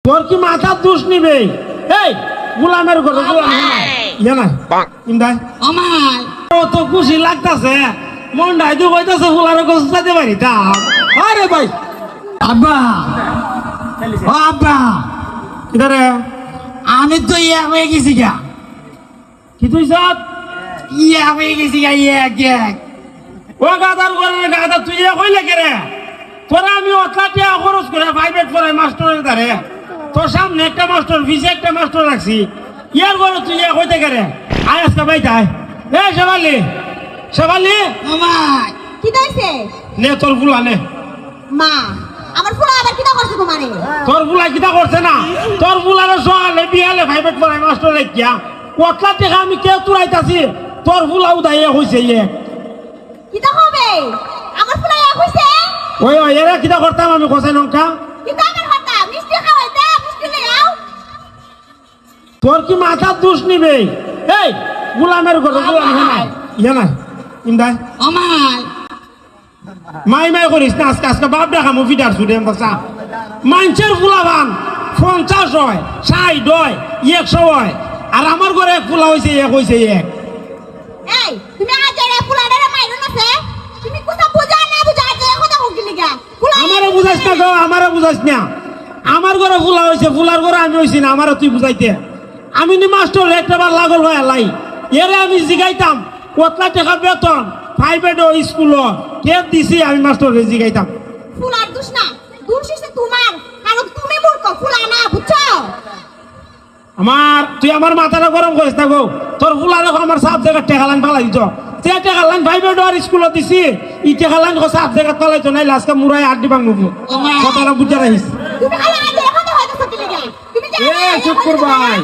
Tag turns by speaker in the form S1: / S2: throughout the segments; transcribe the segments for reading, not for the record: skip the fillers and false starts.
S1: তোর কি মাথা দোষ নিবে? এই গোলামের ঘরে গোলাম ইয়া না ইন্দাই
S2: আমায়
S1: ও তো খুশি লাগতাছে, মন ডাইতে কইতাছে ফুলার গোছ চাইতে পারি তা। আরে ভাই
S2: আব্বা ও আব্বা
S1: কিদারে
S2: আমি তো ইয়া হয়ে গেছি গা,
S1: কি তুই সাত
S2: ইয়া হয়ে গেছি গা, ইয়া কে
S1: ও গাদার ঘরে গাদা তুই ইয়া কইলে কে রে? তোরা আমি অতলাটিয়া খরচ করে প্রাইভেট পড়াই মাস্টারের দ্বারে, তোর সামনে একটা মাস্টার ফিসে একটা মাস্টার রাখছি, ইয়ার ঘরে তুই ইয়া কইতে কে রে? আয় আজকে ভাই তাই এ শেফালি শেফালি
S2: আমায়
S3: কি দইছে
S1: নে তোর ফুলা নে।
S3: মা আমার ফুলা আবার কিটা করছে তোমারে?
S1: তোর ফুলা কিটা করছে না? তোর ফুলারে সকালে বিয়ালে প্রাইভেট পড়াই মাস্টার রাখিয়া কতলা টাকা আমি কে তুরাইতাছি, তোর ফুলা উদাই হইছে ইয়ে।
S3: কিটা হবে আমার ফুলা এক হইছে?
S1: ওই ওই এরা কিটা করতাম আমি কোসাই নঙ্কা।
S3: কিটা আমার হতা মিষ্টি খাওয়াইতে মিষ্টি লাও।
S1: তোর কি মাথা দোষ নিবে? এই গোলামের ঘরে গোলাম ইয়া না ইন্দাই
S2: আমায়
S1: মাই মাই করিস না, আজকে আজকে বাপ দেখা মুভি ডার শুধু এমতা মানুষের ফুলাবান 50 হয় 60 হয় 100 হয়, আর আমার ঘরে এক ফুলা হয়েছে এক হয়েছে এক।
S3: এই তুমি আজ এর ফুলারে মাইরো নাছে, তুমি কথা বুঝা না বুঝা যে কথা হকি লিগা ফুলা
S1: আমারে বুঝাইস না গো, আমারে বুঝাইস না। আমার ঘরে ফুলা হয়েছে, ফুলার ঘরে আমি হয়েছি না, আমারে তুই বুঝাইতে। আমি নি মাস্টার একটা বার লাগল হয় লাই এরে আমি জিগাইতাম কতলা টাকা বেতন প্রাইভেট স্কুল কে দিছি, আমি মাস্টারে জিগাইতাম।
S3: ফুলার দোষ না, দোষ হইছে তোমার, কারণ তুমি মূর্খ ফুলা না বুঝছো?
S1: আমার তুই আমার মাথাটা গরম করিস না গো, তোর ফুলার আমার সাত জায়গায় টেকা লাইন ফালাই দিত, যে টেকা লাইন প্রাইভেট স্কুলত দিছি ই টেকা লাইন সাত জায়গায় ফালাইতো নাই, আজকে মুরাই আড্ডি ভাঙবো কথাটা বুঝা রাখিস।
S3: তুমি খালি আজ এর কথা হইতাছ কি লিগা? তুমি
S4: এ চুপ কর ভাই,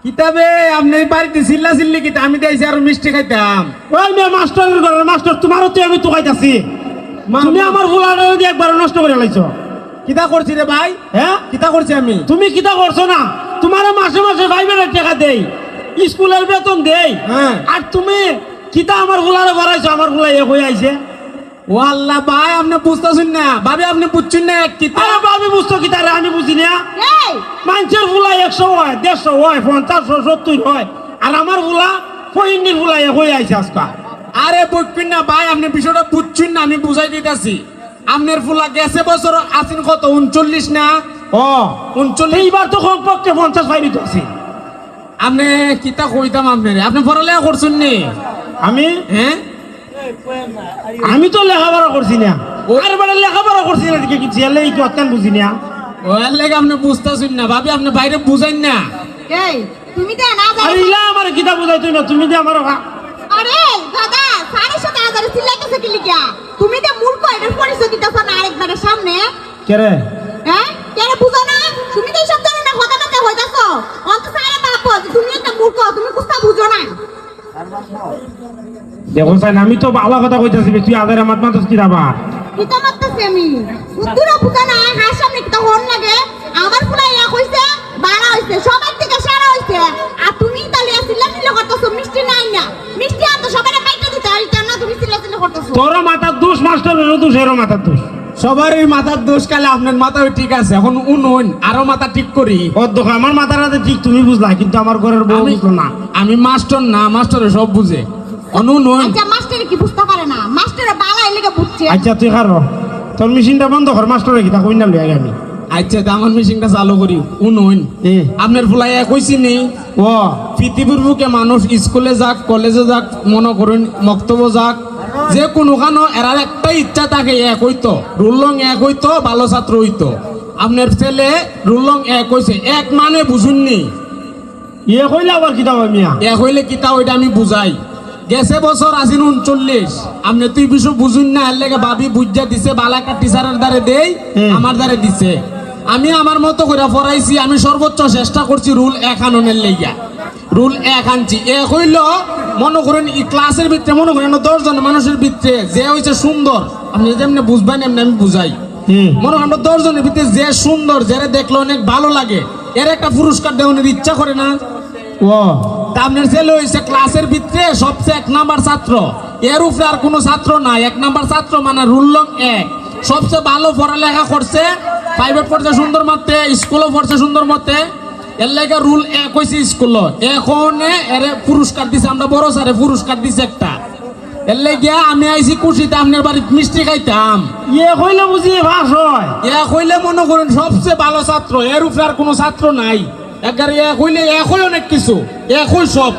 S4: কিতাবে আপনি বাড়িতে চিল্লা চিল্লি কিতা আমি দিয়েছি আর মিষ্টি খাইতাম।
S1: ওই মেয়ে মাস্টারের ঘরের মাস্টার তোমারও তো আমি তোকাইতাছি, তুমি আমার ফুলার দিয়ে একবার নষ্ট করে লাইছো।
S4: কিতা করছি রে ভাই?
S1: হ্যাঁ
S4: কিতা করছি আমি?
S1: তুমি কিতা করছো না? তোমার মাসে মাসে প্রাইভেটের টাকা দেই, স্কুলের বেতন দেই,
S4: হ্যাঁ।
S1: আর তুমি কিতা আমার ফুলারে বাড়াইছো, আমার ফুলা এক হয়ে আইছে।
S4: ও আল্লাহ ভাই আপনি বুঝতেছেন না, ভাবি আপনি বুঝছেন না কিতা?
S1: আরে বাবু বুঝতো কি তারে আমি বুঝি না।
S3: এই
S1: মানুষের ফুলা 100 হয় 150 হয় 50 70 হয়, আর আমার ফুলা ফহিনীর ফুলা এক হয়ে আইছে আজকা।
S4: আরে বুঝবেন না ভাই, আপনি বিষয়টা বুঝছেন না, আমি বুঝাই দিতেছি। আপনার ফুলা গেছে বছর আছেন কত 39 না?
S1: ও
S4: 39।
S1: এইবার তো কমপক্ষে 50 পাইতে আছে।
S4: আপনি কিতা কইতাম আপনারে, আপনি পড়ালেখা করছেন নি?
S1: আমি
S4: হ্যাঁ
S1: আমি তো লেখাপড়া করছি না, আর বড় লেখাপড়া করছি না কি জেলে কি অত্যান বুঝি না।
S4: ওর লেগে আপনি বুঝতেছেন না, ভাবি আপনি বাইরে বুঝাইন না।
S3: এই তুমি দে না
S1: আরে ইলা আমার কিতা বুঝাইতো না, তুমি যে আমার
S3: আরে দাদা সাড়ে 7,000 চিল্লাইতেছে কি লিগা? তুমি দে মূর্খ এর পরিচয় দিতেছ না আরেকবারের সামনে।
S1: কে রে?
S3: হ্যাঁ কেন বুঝো না? তুমি তো সব জানো না কথা মানতে হইতাছ অন্ত সারা বাপ তুমি একটা মূর্খ, তুমি কুস্তা বুঝো না।
S1: দেখো সাইন আমি তো ভালো কথা কইতাছি, তুই আদার আমার মাতস কি দাবা।
S3: কি তো মারতেছি আমি উত্তর বুঝো না, হার সামনে কি তো হন লাগে? আমার পুরা ইয়া কইছে বাড়া হইছে, সবার থেকে সারা হইছে, আর তুমি তাহলে চিল্লাচিল্লি করতেছো মিষ্টি নাই না, মিষ্টি আনতো সবারে কাইটা দিতে আর কেন তুমি চিল্লাচিল্লি করতেছো?
S1: তোর মাথার দোষ মাস্টারের দোষ, এর মাথার দোষ।
S4: সবারই মাথার দোষ, কালে আপনার মাথাও ঠিক আছে, এখন উনুন আরো মাথা ঠিক করি।
S1: ওর দেখো আমার মাথার হাতে ঠিক তুমি বুঝলা, কিন্তু আমার ঘরের বউ বুঝলো না।
S4: আমি মাস্টার না, মাস্টারে সব বুঝে। অনুন
S3: আচ্ছা মাস্টারে কি বুঝতে পারে না? মাস্টারে বালা এলাকা বুঝছে।
S1: আচ্ছা তুই খারো, তোর মেশিনটা বন্ধ কর, মাস্টারে কি তা কই না লই আগে আমি।
S4: আচ্ছা আমার মেশিনটা চালু করি। উনুন
S1: এ
S4: আপনার ফুলাই কইছি নি
S1: ও
S4: পৃথিবীর বুকে মানুষ স্কুলে যাক কলেজে যাক মনে করুন মক্তব্য যাক যে কোনোখানো এরার একটাই ইচ্ছা থাকে এক হইতো, রুলং এক হইতো, ভালো ছাত্র হইতো। আপনার ছেলে রুলং এক হইছে, এক মানে বুঝুননি,
S1: ইয়ে কইলে আবার কি দাও মিয়া।
S4: এক হইলে কিতা ওইটা আমি বুঝাই। গেছে বছর আসিন 39, আপনি তুই বিষয় বুঝুন না, এর লেগে ভাবি বুঝা দিছে, বালাকা টিচারের দ্বারে দেই, আমার দ্বারে দিছে। আমি আমার মতো করে পড়াইছি, আমি সর্বোচ্চ চেষ্টা করছি রুল 1 আননের লেগা। রুল 1 আনছি, এক হইল মনে করেন এই ক্লাসের ভিতরে মনে করেন 10 জন মানুষের ভিতরে যে হইছে সুন্দর, আপনি যেমনি বুঝবেন এমনি আমি বুঝাই। মনে করেন 10 জনের ভিতরে যে সুন্দর, যারা দেখলে অনেক ভালো লাগে, এর একটা পুরস্কার দেওয়ার ইচ্ছা করে না?
S1: ও
S4: আপনার ছেলে হয়েছে ক্লাসের ভিতরে সবচেয়ে 1 নাম্বার ছাত্র, এর উপরে আর কোনো ছাত্র নাই, 1 নাম্বার ছাত্র মানে রুল 1, সবচেয়ে ভালো পড়ালেখা করছে, প্রাইভেট পড়ছে সুন্দর মতে, স্কুলও পড়ছে সুন্দর মতে। এর লাগে রুল এক হয়েছে স্কুল, এখন এর পুরস্কার দিছে, আমরা বড় স্যারে পুরস্কার দিছে একটা। এর লাগে আমি আইছি খুশিতে আপনার বাড়িতে মিষ্টি খাইতাম।
S1: ইয়ে কইলে বুঝি ভাস হয়।
S4: এক হইলে মনে করেন সবচেয়ে ভালো ছাত্র, এর উপরে আর কোনো ছাত্র নাই। একবারে এক হইলে এক হই অনেক কিছু, এক হই সব।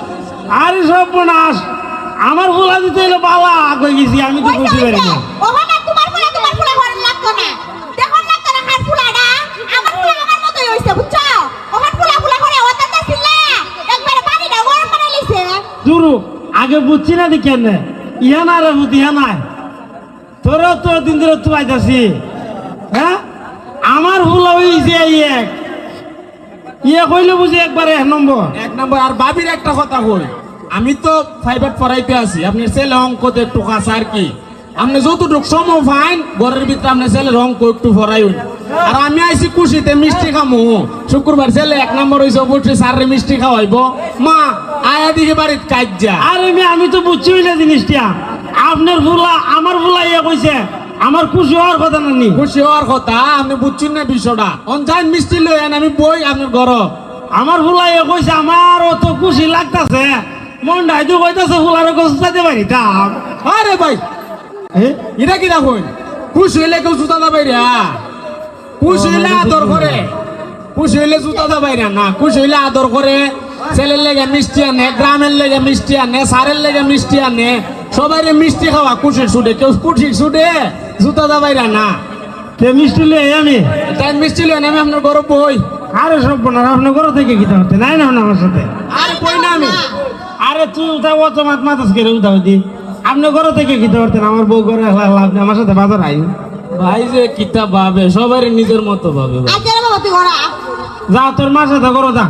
S1: আরে সব বোনাস আমার ফুলা দিতে হইলে বালা আগে গেছি, আমি তো বুঝতে পারি না।
S3: ওখানে তোমার ফুলা হরণ লাগতো না, দেখুন লাগতো না হার ফুলাটা, আমার ফুলা আমার মতোই হইছে বুঝছো। ওখানে ফুলা করে ওটা ছিল একবারে পানিটা গরম করে লিছে।
S1: দুরু আগে বুঝছি না দেখেন না, ইহা না রে বুদ্ধি ইহা নাই। তোরও তো দিন ধরে তুই আইতাছি, হ্যাঁ আমার ফুলা হইছে এক ইয়ে কইলে বুঝি একবারে 1 নম্বর।
S4: এক নম্বর। আর বাবির একটা কথা কই, আমি তো প্রাইভেট পড়াইতে আছি, আপনার ছেলে অঙ্কতে একটু কাছে আর কি। আপনি যতটুকু সময় ফাইন ঘরের ভিতরে আপনার ছেলের অঙ্ক একটু ফরাইন। আর আমি আইছি খুশিতে মিষ্টি খামু। শুক্রবার ছেলে 1 নম্বর হয়েছে, অবশ্যই স্যারের মিষ্টি খাওয়াইব। মা আয়া দিকে বাড়ির কাজ যা।
S1: আরে আমি তো বুঝছি না জিনিসটা। আপনার ফুলা আমার ফুলা ইয়ে কইছে, আমার খুশি হওয়ার কথা না নি।
S4: খুশি হওয়ার কথা, আপনি বুঝছেন না বিষয়টা। অনজাইন মিষ্টি লই আন, আমি বই আপনার ঘর।
S1: আমার ফুলা ইয়ে কইছে, আমার অত খুশি লাগতাছে, মনটা হয়তো কইতাছে ফুলার গোছ চাইতে পারি দাম।
S4: আরে ভাই এটা কি রাখুন, খুশি হইলে কেউ জুতা দা বাইরা, খুশি হইলে আদর করে, খুশি হইলে জুতা দা বাইরা না, খুশি হইলে আদর করে। ছেলের লেগে মিষ্টি আনে, গ্রামের লেগে মিষ্টি আনে, সারের লেগে মিষ্টি আনে, সবাই মিষ্টি খাওয়া খুশির ছুটে। কেউ খুশির ছুটে জুতা দা বাইরা না।
S1: তে মিষ্টি লই আমি
S4: তাই মিষ্টি লই আমি আপনার ঘর বই।
S1: আরে সব বোনার আপনার ঘর থেকে গীতা হতে নাই না আমার সাথে।
S4: আর কই না আমি।
S1: আরে তুই উঠাও অত মাতাস করে উঠাও দি, আপনার ঘর থেকে গীতা করতেন, আমার বউ ঘরে আপনি আমার সাথে বাজার আইন।
S4: ভাই যে কিতাব ভাবে, সবাই নিজের মতো ভাবে ভাই।
S3: আজকে বাবা তুই ঘরা
S1: যা তোর মার সাথে করো যা,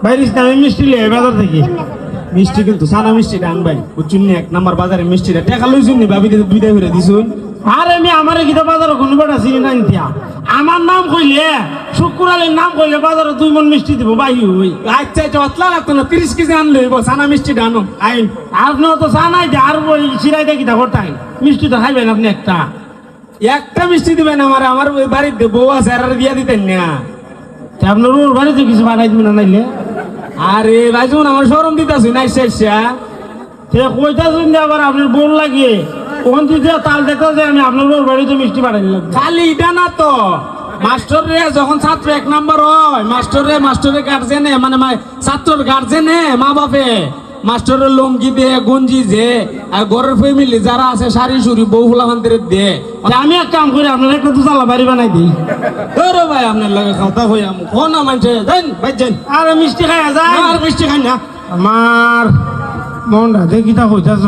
S1: বাইরিস না আমি মিষ্টি লিয়ে বাজার থেকে।
S4: মিষ্টি কিন্তু সানা মিষ্টি ডাং ভাই, বুঝছুন নি? 1 নম্বর বাজারে মিষ্টিটা টাকা লইছুন নি, ভাবি দুইটা করে দিছুন।
S1: আরে আমি আমার গীতা বাজারে কোনো বেটা চিনি না নিতিয়া, আমার নাম কইলে শুক্রালের নাম কইলে বাজারে 2 মণ মিষ্টি দিব বাই হই।
S4: আচ্ছা আচ্ছা অতলা লাগতো না, 30 কেজি আনলে হইব। সানা মিষ্টি ডানো আইন।
S1: আপনি তো জানাই দে, আর ওই সিরাইতে গীতা করতাই মিষ্টি তো খাইবেন আপনি একটা।
S4: একটা মিষ্টি দিবেন আমার, আমার ওই বাড়িতে বউ আছে, আর দিয়া দিতেন না।
S1: তা আপনার ওর বাড়িতে কিছু বানাই দিবেন না নাইলে?
S4: আরে ভাই শুন, আমার শরম দিতাছি না শেষা।
S1: সে কইতা শুনতে আবার আপনার বোন লাগে কোন দিতে তাল দেখো যে আমি আপনার ওর বাড়িতে মিষ্টি বানাই দিলাম।
S4: খালি এটা না তো, মাস্টার রে যখন ছাত্র 1 নম্বর হয়, মাস্টারের গার্জেনে মানে ছাত্রের গার্জেনে মা বাপে মাস্টারের লুঙ্গি দে, গঞ্জি দে, আর ঘরের ফ্যামিলি যারা আছে শাড়ি সুরি বউ ফুলামানদের দে।
S1: তা আমি এক কাম করি, আপনার একটা দুতলা বাড়ি বানাই দিই।
S4: ধরো ভাই আপনার লগে কথা হই আমি কোন মানছে যান ভাই যান।
S1: আর মিষ্টি খাই যায়
S4: আর মিষ্টি খাই না।
S1: আমার মনটা দেখিতা হইতাছ